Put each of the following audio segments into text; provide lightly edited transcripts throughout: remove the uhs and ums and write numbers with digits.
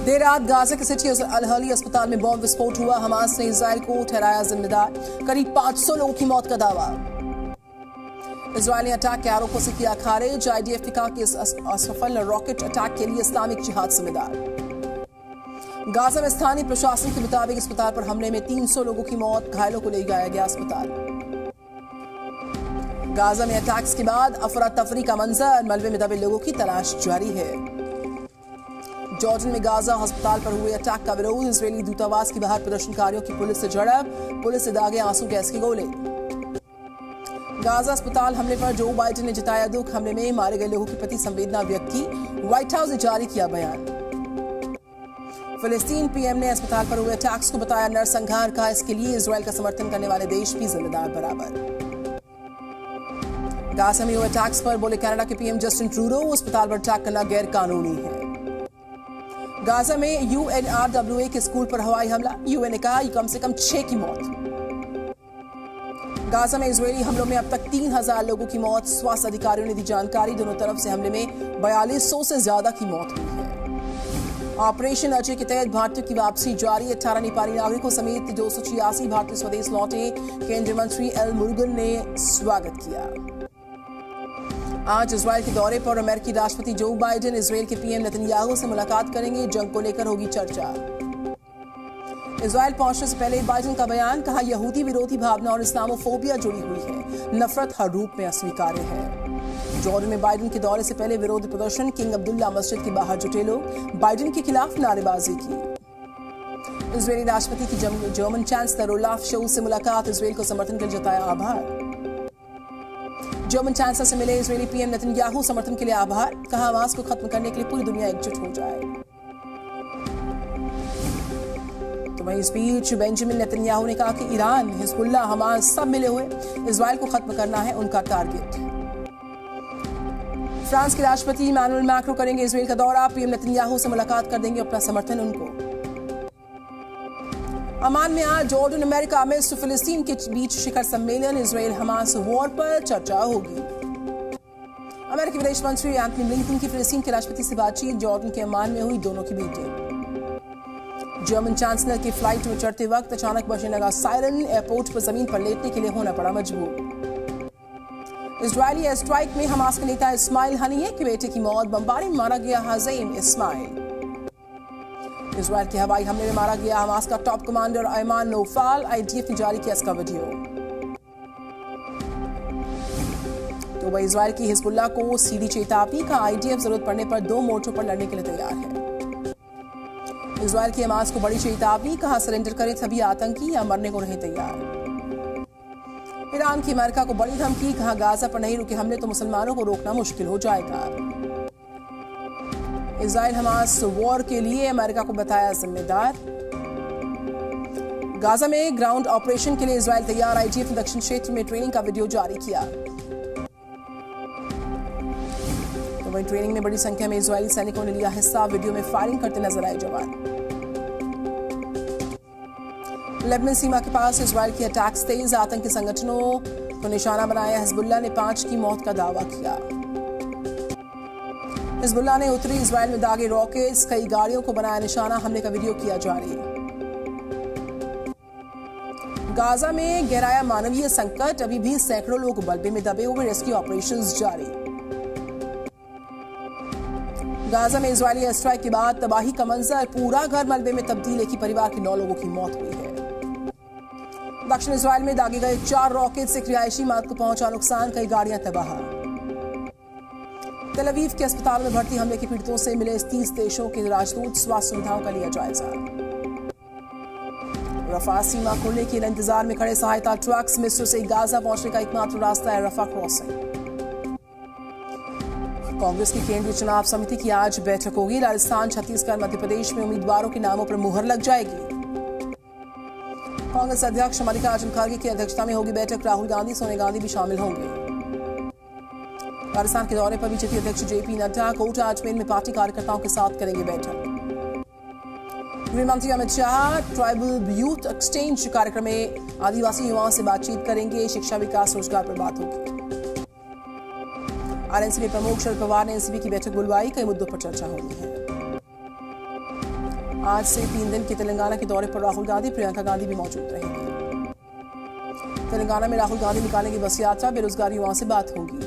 देर रात गाजा के सिटी अल-अहली अस्पताल में बॉम्ब विस्फोट हुआ। हमास ने इजराइल को ठहराया जिम्मेदार। करीब 500 लोगों की मौत का दावा। इजराइल ने अटैक के आरोपों से किया खारिज। आईडीएफ ने कहा कि इस असफल रॉकेट अटैक के लिए इस्लामिक जिहाद जिम्मेदार। गाजा में स्थानीय प्रशासन के मुताबिक अस्पताल पर हमले में 300 लोगों की मौत, घायलों को ले जाया गया अस्पताल। गाजा में अटैक्स के बाद अफरा तफरी का मंजर, मलबे में दबे लोगों की तलाश जारी है। जॉर्डन में गाजा अस्पताल पर हुए अटैक का विरोध। इजरायली दूतावास के बाहर प्रदर्शनकारियों की पुलिस से झड़प, पुलिस से दागे आंसू गैस के गोले। गाजा अस्पताल हमले पर जो बाइडेन ने जताया दुख। हमले में मारे गए लोगों के प्रति संवेदना व्यक्त की। व्हाइट हाउस ने जारी किया बयान। फिलिस्तीन पीएम ने अस्पताल पर हुए अटैक्स को बताया नरसंहार का। इसके लिए इजराइल का समर्थन करने वाले देश भी जिम्मेदार बराबर। गाजा में हुए अटैक्स पर बोले कनाडा के पीएम जस्टिन ट्रूडो, अस्पताल पर अटैक करना गैर कानूनी है। गाजा में यूएनआरडब्ल्यूए के स्कूल पर हवाई हमला। यूएन ने कहा कम से कम 6 की मौत। गाजा में इजरायली हमलों में अब तक 3000 लोगों की मौत। स्वास्थ्य अधिकारियों ने दी जानकारी। दोनों तरफ से हमले में 4200 से ज्यादा की मौत हुई है। ऑपरेशन अजय के तहत भारतीयों की वापसी जारी। 18 नेपाली नागरिकों समेत 286 भारतीय स्वदेश लौटे। केंद्रीय मंत्री एल मुरुगन ने स्वागत किया। आज इजराइल के दौरे पर अमेरिकी राष्ट्रपति जो बाइडेन इजराइल के पीएम नेतन्याहू से मुलाकात करेंगे। जंग को लेकर होगी चर्चा। इजराइल पहुंचने से पहले बाइडेन का बयान, कहा यहूदी विरोधी भावना और इस्लामोफोबिया जुड़ी हुई है। नफरत हर रूप में अस्वीकार्य है। जॉर्डन में बाइडेन के दौरे से पहले विरोध प्रदर्शन। किंग अब्दुल्ला मस्जिद के बाहर जुटे लोग, बाइडेन के खिलाफ नारेबाजी की। इजरायली राष्ट्रपति की जर्मन चांसलर ओलाफ शोल्ज से मुलाकात। इजराइल को समर्थन के लिए जताया आभार। जर्मन चांसलर से मिले इजरायली पीएम नेतन्याहू, समर्थन के लिए आभार। कहा हमास को खत्म करने के लिए पूरी दुनिया एकजुट हो जाए। तो वहीं इस बीच बेंजामिन नेतन्याहू ने कहा कि ईरान, हिजबुल्ला, हमास सब मिले हुए इजराइल को खत्म करना है उनका टारगेट। फ्रांस के राष्ट्रपति इमैनुअल मैक्रों करेंगे इजराइल का दौरा। पीएम नेतन्याहू से मुलाकात कर देंगे अपना समर्थन उनको। अमान में आज जॉर्डन अमेरिका में फिलिस्तीन के बीच शिखर सम्मेलन। इजराइल हमास वॉर पर चर्चा होगी। अमेरिकी विदेश मंत्री एंथनी ब्लिंकन की फिलिस्तीन के राष्ट्रपति से बातचीत। जॉर्डन के अमान में हुई दोनों की मीटिंग। जर्मन चांसलर की फ्लाइट में चढ़ते वक्त अचानक बजने लगा सायरन। एयरपोर्ट पर जमीन पर लेटने के लिए होना पड़ा मजबूर। इजरायली एयर स्ट्राइक में हमास के नेता इस्माइल हनिये के बेटे की मौत। बमबारी में मारा गया हज़ीम इस्माइल। इजराइल के हवाई हमले में मारा गया हमास का top commander Ayman Naufal. IDF ने जारी किया इसका वीडियो। तो वह इजराइल की हिजबुल्ला को सीधी चेतावनी का। आईडीएफ जरूरत पड़ने पर 2 मोर्चों पर लड़ने के लिए तैयार है। इजराइल की हमास को बड़ी चेतावनी, कहा सरेंडर करें सभी आतंकी या मरने को नहीं तैयार। ईरान की अमेरिका को बड़ी धमकी, कहा गाजा पर नहीं रुके हमले तो मुसलमानों को रोकना मुश्किल हो जाएगा। इजराइल हमास वॉर के लिए अमेरिका को बताया जिम्मेदार। गाजा में ग्राउंड ऑपरेशन के लिए इजराइल तैयार। आईडीएफ ने दक्षिण क्षेत्र में ट्रेनिंग का वीडियो जारी किया। तो वहीं ट्रेनिंग में बड़ी संख्या में इजरायली सैनिकों ने लिया हिस्सा। वीडियो में फायरिंग करते नजर आए जवान। लेबनान सीमा के पास इजराइल के अटैक्स तेज। आतंकी संगठनों को निशाना बनाया। हिजबुल्ला ने 5 की मौत का दावा किया। हिजबुल्ला ने उत्तरी इजराइल में दागे रॉकेट्स। कई गाड़ियों को बनाया निशाना। हमले का वीडियो किया जारी। गाजा में गहराया मानवीय संकट। अभी भी सैकड़ों लोग मलबे में दबे हुए। रेस्क्यू ऑपरेशंस जारी। गाजा में इजरायली एयर स्ट्राइक के बाद तबाही का मंजर। पूरा घर मलबे में तब्दील। एक ही परिवार के 9 लोगों की मौत हुई है। दक्षिण इजराइल में दागे गए 4 रॉकेट से रिहायशी इमारत को पहुंचा नुकसान। कई गाड़ियां तबाह। तेल अवीव के अस्पताल में भर्ती हमले के पीड़ितों से मिले 30 देशों के राजदूत। स्वास्थ्य सुविधाओं का लिया जायजा। रफा सीमा खुलने के इंतजार में खड़े सहायता ट्रक्स। मिस्र से गाजा पहुंचने का एकमात्र रास्ता है रफा क्रॉसिंग। कांग्रेस की केंद्रीय चुनाव समिति की आज बैठक होगी। राजस्थान, छत्तीसगढ़, मध्य प्रदेश में उम्मीदवारों के नामों पर मुहर लग जाएगी। कांग्रेस अध्यक्ष मल्लिकार्जुन खड़गे की अध्यक्षता में होगी बैठक। राहुल गांधी, सोनिया गांधी भी शामिल होंगे। राजस्थान के दौरे पर बीजेपी अध्यक्ष जेपी नड्डा कोटा अजमेर में पार्टी कार्यकर्ताओं के साथ करेंगे बैठक। गृह मंत्री Amit Shah tribal youth exchange कार्यक्रम में आदिवासी युवाओं से बातचीत करेंगे। शिक्षा, विकास, रोजगार पर बात होगी। आरएनसी प्रमुख शरद पवार ने एनसीपी की बैठक बुलवाई। कई मुद्दों पर चर्चा होनी है। आज से 3 दिन के तेलंगाना के दौरे पर राहुल गांधी, प्रियंका गांधी भी मौजूद रहेंगे। तेलंगाना में राहुल गांधी निकालेंगे बस यात्रा, बेरोजगार युवाओं से बात होगी।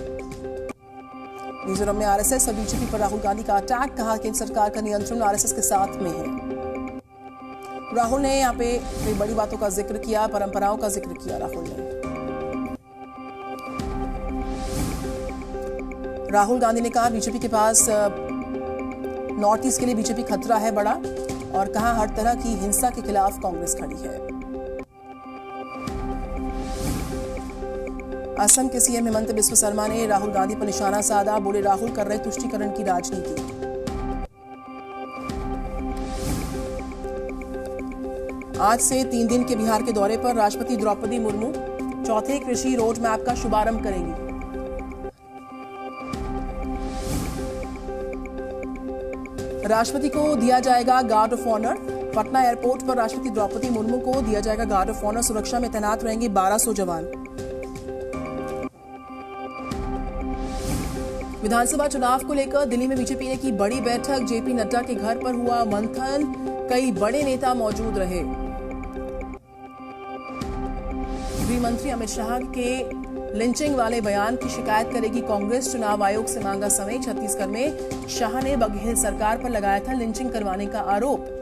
मिजोरम में आरएसएस और बीजेपी पर राहुल गांधी का अटैक, कहा केंद्र सरकार का नियंत्रण आरएसएस के साथ में है। राहुल ने यहाँ पे कई बड़ी बातों का जिक्र किया, परंपराओं का जिक्र किया। राहुल गांधी ने कहा बीजेपी के पास नॉर्थ ईस्ट के लिए बीजेपी खतरा है बड़ा, और कहा हर तरह की हिंसा के खिलाफ कांग्रेस खड़ी है। असम के सीएम हेमंत बिस्वा शर्मा ने राहुल गांधी पर निशाना साधा, बोले राहुल कर रहे तुष्टीकरण की राजनीति। आज से 3 दिन के बिहार के दौरे पर राष्ट्रपति द्रौपदी मुर्मू चौथे कृषि रोड मैप का शुभारंभ करेंगी। राष्ट्रपति को दिया जाएगा guard of honour. Patna airport पर राष्ट्रपति द्रौपदी मुर्मू को दिया जाएगा गार्ड ऑफ ऑनर। सुरक्षा में तैनात रहेंगे 1200 जवान। विधानसभा चुनाव को लेकर दिल्ली में बीजेपी ने की बड़ी बैठक। जेपी नड्डा के घर पर हुआ मंथन, कई बड़े नेता मौजूद रहे। गृह मंत्री अमित शाह के लिंचिंग वाले बयान की शिकायत करेगी कांग्रेस, चुनाव आयोग से मांगा समय। छत्तीसगढ़ में शाह ने बघेल सरकार पर लगाया था लिंचिंग करवाने का आरोप।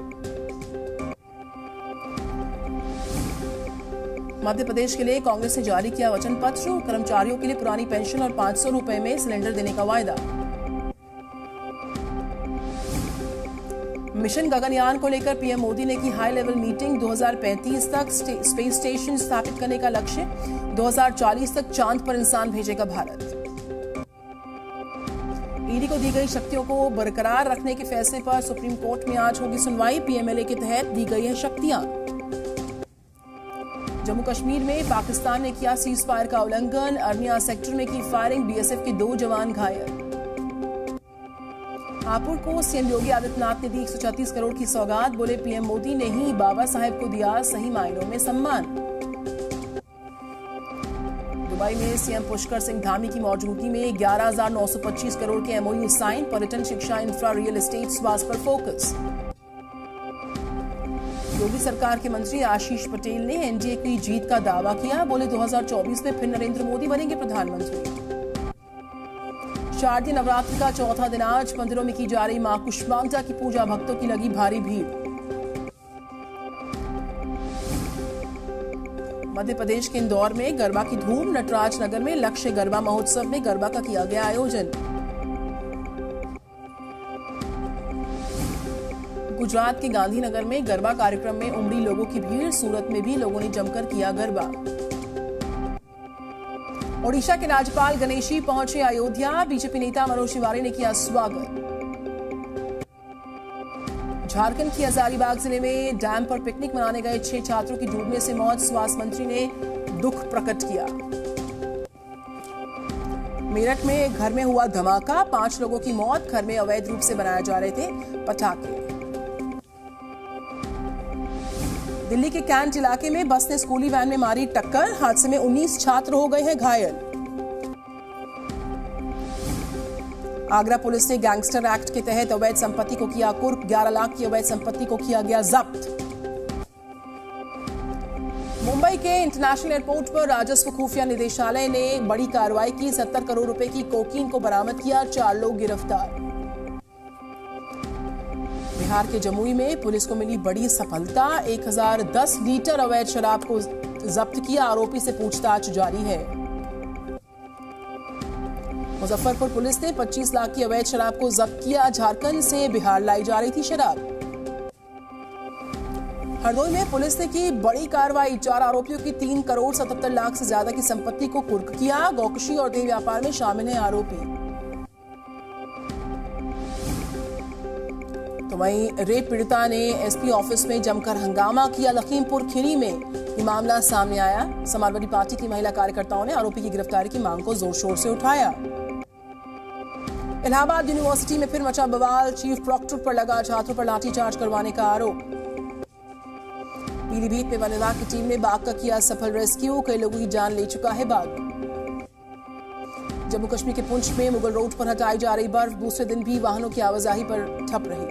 मध्य प्रदेश के लिए कांग्रेस ने जारी किया वचन पत्र, कर्मचारियों के लिए पुरानी पेंशन और 500 रुपए में सिलेंडर देने का वायदा। मिशन गगनयान को लेकर पीएम मोदी ने की हाई लेवल मीटिंग। 2035 तक स्पेस स्टेशन स्थापित करने का लक्ष्य, 2040 तक चांद पर इंसान भेजेगा भारत। ईडी को दी गई शक्तियों को बरकरार रखने के फैसले पर सुप्रीम कोर्ट में आज होगी सुनवाई। पीएमएलए के तहत दी गई है शक्तियां। जम्मू कश्मीर में पाकिस्तान ने किया सीज फायर का उल्लंघन, अर्निया सेक्टर में की फायरिंग, बीएसएफ के 2 जवान घायल। हापुड़ को सीएम योगी आदित्यनाथ ने दी 136 करोड़ की सौगात, बोले पीएम मोदी ने ही बाबा साहेब को दिया सही मायनों में सम्मान। दुबई में सीएम पुष्कर सिंह धामी की मौजूदगी में 11,925 करोड़ के एमओयू साइन। पर्यटन, शिक्षा, इंफ्रा, रियल एस्टेट, स्वास्थ्य पर फोकस। योगी सरकार के मंत्री आशीष पटेल ने एनडीए की जीत का दावा किया, बोले 2024 में फिर नरेंद्र मोदी बनेंगे प्रधानमंत्री। शारदीय नवरात्र का चौथा दिन आज मंदिरों में की जा रही मां कुष्मांडा की पूजा, भक्तों की लगी भारी भीड़। मध्य प्रदेश के इंदौर में गरबा की धूम, नटराज नगर में लक्ष्य गरबा महोत्सव में गरबा का किया गया आयोजन। गुजरात के गांधीनगर में गरबा कार्यक्रम में उमड़ी लोगों की भीड़, सूरत में भी लोगों ने जमकर किया गरबा। ओडिशा के राज्यपाल गणेशी पहुंचे अयोध्या, बीजेपी नेता मनोज तिवारी ने किया स्वागत। झारखंड की हजारीबाग जिले में डैम पर पिकनिक मनाने गए 6 छात्रों की डूबने से मौत, स्वास्थ्य मंत्री ने दुख प्रकट किया। मेरठ में घर में हुआ धमाका, 5 लोगों की मौत, घर में अवैध रूप से बनाए जा रहे थे पटाखे। दिल्ली के कैंट इलाके में बस ने स्कूली वैन में मारी टक्कर, हादसे में 19 छात्र हो गए हैं घायल। आगरा पुलिस ने गैंगस्टर एक्ट के तहत अवैध संपत्ति को किया कुर्क, 11 लाख की अवैध संपत्ति को किया गया जब्त। मुंबई के इंटरनेशनल एयरपोर्ट पर राजस्व खुफिया निदेशालय ने बड़ी कार्रवाई की, 70 करोड़ रुपए की कोकीन को बरामद किया, 4 लोग गिरफ्तार। बिहार के जमुई में पुलिस को मिली बड़ी सफलता, 1010 लीटर अवैध शराब को जब्त किया, आरोपी से पूछताछ जारी है। मुजफ्फरपुर पुलिस ने 25 लाख की अवैध शराब को जब्त किया, झारखंड से बिहार लाई जा रही थी शराब। हरदोई में पुलिस ने की बड़ी कार्रवाई, 4 आरोपियों की 3 करोड़ 77 लाख से ज्यादा की संपत्ति को कुर्क किया, गौकशी और देह व्यापार में शामिल हैं आरोपी। तो वहीं रेप पीड़िता ने एसपी ऑफिस में जमकर हंगामा किया, लखीमपुर खीरी में ये मामला सामने आया। समाजवादी पार्टी की महिला कार्यकर्ताओं ने आरोपी की गिरफ्तारी की मांग को जोर शोर से उठाया। इलाहाबाद यूनिवर्सिटी में फिर मचा बवाल, चीफ प्रॉक्टर पर लगा छात्रों पर लाठीचार्ज करवाने का आरोप। पीलीभीत में वन विभाग की टीम ने बाघ का किया सफल रेस्क्यू, कई लोगों की जान ले चुका है बाघ। जम्मू कश्मीर के पुंछ में मुगल रोड पर हटाई जा रही बर्फ, दूसरे दिन भी वाहनों की आवाजाही पर ठप रही।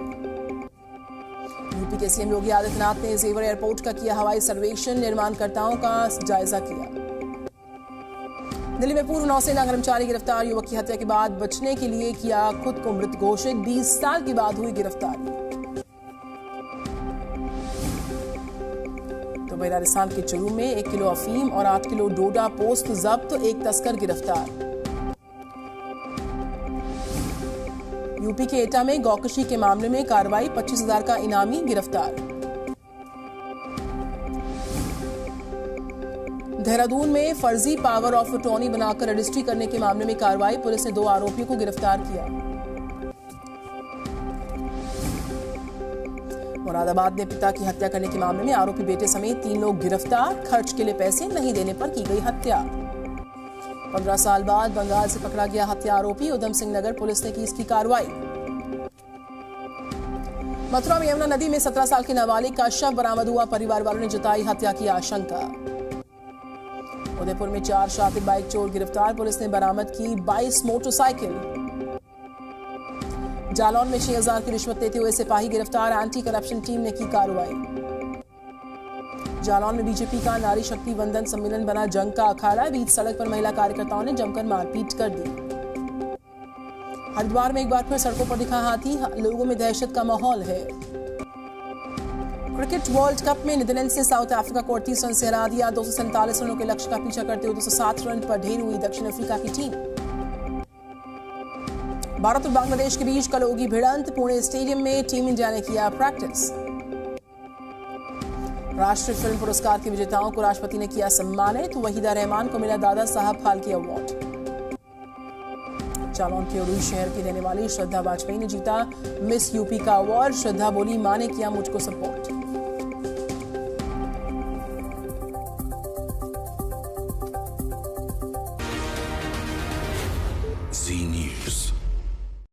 यूपी के सीएम योगी आदित्यनाथ ने जेवर एयरपोर्ट का किया हवाई सर्वेक्षण, निर्माणकर्ताओं का जायजा किया। दिल्ली में पूर्व नौसेना कर्मचारी गिरफ्तार, युवक की हत्या के बाद बचने के लिए किया खुद को मृत घोषित, 20 साल के बाद हुई गिरफ्तारी। तो वही राजस्थान के चूरू में 1 किलो अफीम और 8 किलो डोडा पोस्त जब्त, एक तस्कर गिरफ्तार। यूपी के एटा में गौकशी के मामले में कार्रवाई, 25,000 का इनामी गिरफ्तार। देहरादून में फर्जी पावर ऑफ अटॉर्नी बनाकर रजिस्ट्री करने के मामले में कार्रवाई, पुलिस ने 2 आरोपियों को गिरफ्तार किया। मुरादाबाद में पिता की हत्या करने के मामले में आरोपी बेटे समेत 3 लोग गिरफ्तार, खर्च के लिए पैसे नहीं देने पर की गई हत्या। 15 साल बाद बंगाल से पकड़ा गया हत्या आरोपी, उधम सिंह नगर पुलिस ने की इसकी कार्रवाई। मथुरा में यमुना नदी में 17 साल के नाबालिग का शव बरामद हुआ, परिवार वालों ने जताई हत्या की आशंका। उदयपुर में 4 शातिर बाइक चोर गिरफ्तार, पुलिस ने बरामद की 22 मोटरसाइकिल। जालौन में 6,000 की रिश्वत लेते हुए सिपाही गिरफ्तार, एंटी करप्शन टीम ने की कार्रवाई। जालौन में बीजेपी का नारी शक्ति वंदन सम्मेलन बना जंग का अखाड़ा, बीच सड़क पर महिला कार्यकर्ताओं ने जमकर मारपीट कर दी। हरिद्वार में एक बार फिर सड़कों पर दिखा हाथी, लोगों में दहशत का माहौल है। क्रिकेट वर्ल्ड कप में नीदरलैंड्स ने साउथ अफ्रीका को 38 रन से हरा दिया, 247 रनों के लक्ष्य का पीछा करते हुए 207 रन पर ढेर हुई दक्षिण अफ्रीका की टीम। भारत और बांग्लादेश के बीच कल होगी भिड़ंत, पुणे स्टेडियम में टीम इंडिया ने किया प्रैक्टिस। राष्ट्रीय फिल्म पुरस्कार के विजेताओं को राष्ट्रपति ने किया सम्मानित, वहीदा रहमान को मिला दादा साहब फाल्के अवार्ड। जालौन के उड़ी शहर की रहने वाली श्रद्धा वाजपेयी ने जीता मिस यूपी का अवार्ड, श्रद्धा बोली मां ने किया मुझको सपोर्ट। Z News।